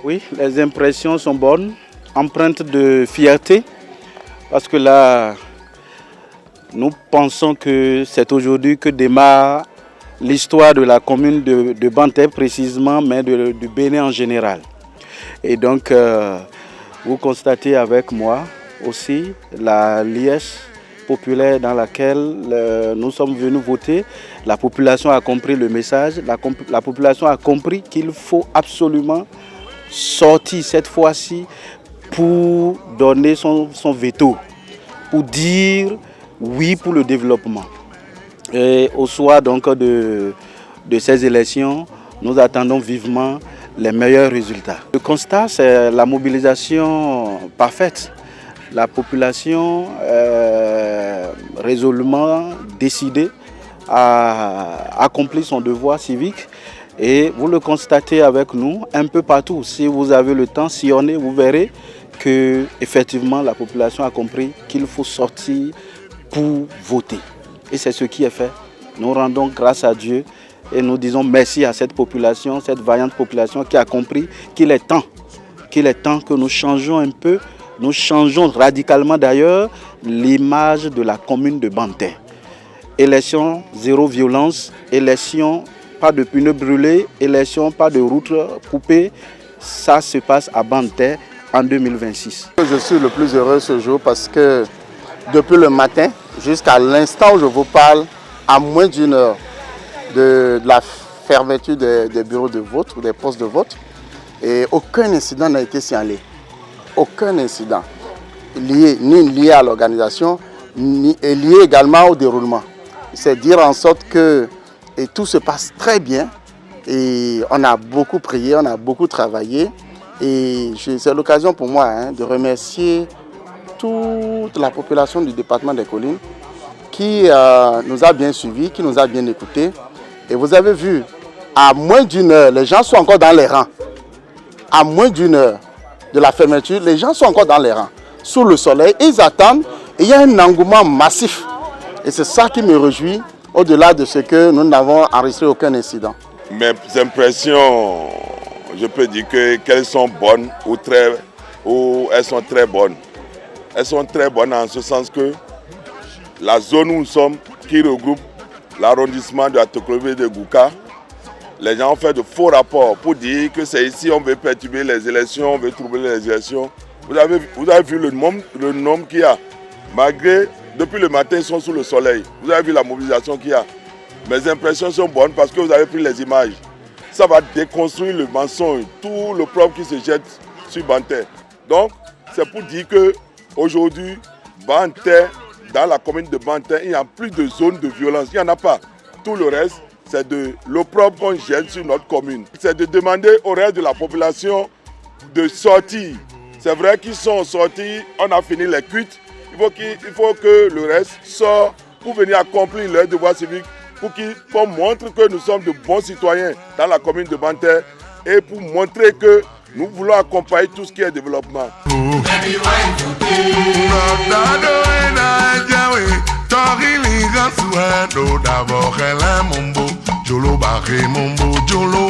Oui, les impressions sont bonnes, empreintes de fierté, parce que là, nous pensons que c'est aujourd'hui que démarre l'histoire de la commune de Banté précisément, mais du Bénin en général. Et donc, vous constatez avec moi aussi la liesse populaire dans laquelle nous sommes venus voter. La population a compris le message, la population a compris qu'il faut absolument sortir cette fois-ci pour donner son veto, pour dire oui pour le développement. Et au soir donc de ces élections, nous attendons vivement les meilleurs résultats. Le constat, c'est la mobilisation parfaite. La population résolument décidée à accomplir son devoir civique. Et vous le constatez avec nous un peu partout. Si vous avez le temps, sillonnez, vous verrez que effectivement la population a compris qu'il faut sortir pour voter. Et c'est ce qui est fait. Nous rendons grâce à Dieu et nous disons merci à cette population, cette vaillante population qui a compris qu'il est temps que nous changeons un peu, nous changeons radicalement d'ailleurs l'image de la commune de Banté. Élection zéro violence, élection pas de pneus brûlés, élection pas de routes coupées. Ça se passe à Banté en 2026. Je suis le plus heureux ce jour parce que depuis le matin jusqu'à l'instant où je vous parle, à moins d'une heure de la fermeture des bureaux de vote ou des postes de vote, et aucun incident n'a été signalé. Aucun incident ni lié à l'organisation, ni lié également au déroulement. C'est dire en sorte que tout se passe très bien et on a beaucoup prié, on a beaucoup travaillé et c'est l'occasion pour moi de remercier toute la population du département des Collines qui nous a bien suivis, qui nous a bien écoutés. Et vous avez vu, à moins d'une heure, les gens sont encore dans les rangs. À moins d'une heure de la fermeture, les gens sont encore dans les rangs, sous le soleil, ils attendent et il y a un engouement massif. Et c'est ça qui me réjouit, au-delà de ce que nous n'avons enregistré aucun incident. Mes impressions, je peux dire qu'elles sont bonnes ou elles sont très bonnes. Elles sont très bonnes en ce sens que la zone où nous sommes, qui regroupe l'arrondissement de Atoklové de Gouka, les gens ont fait de faux rapports pour dire que c'est ici on veut perturber les élections, on veut troubler les élections. Vous avez vu le nombre qu'il y a. Malgré, depuis le matin, ils sont sous le soleil. Vous avez vu la mobilisation qu'il y a. Mes impressions sont bonnes parce que vous avez pris les images. Ça va déconstruire le mensonge, tout le propre qui se jette sur Banté. Donc, c'est pour dire qu'aujourd'hui, Banté, dans la commune de Banté, il n'y a plus de zone de violence. Il n'y en a pas. Tout le reste, c'est de l'opprobre qu'on jette sur notre commune. C'est de demander au reste de la population de sortir. C'est vrai qu'ils sont sortis, on a fini les cuites. Il faut que le reste sorte pour venir accomplir leur devoir civique, pour montrer que nous sommes de bons citoyens dans la commune de Banté et pour montrer que nous voulons accompagner tout ce qui est développement. Jolo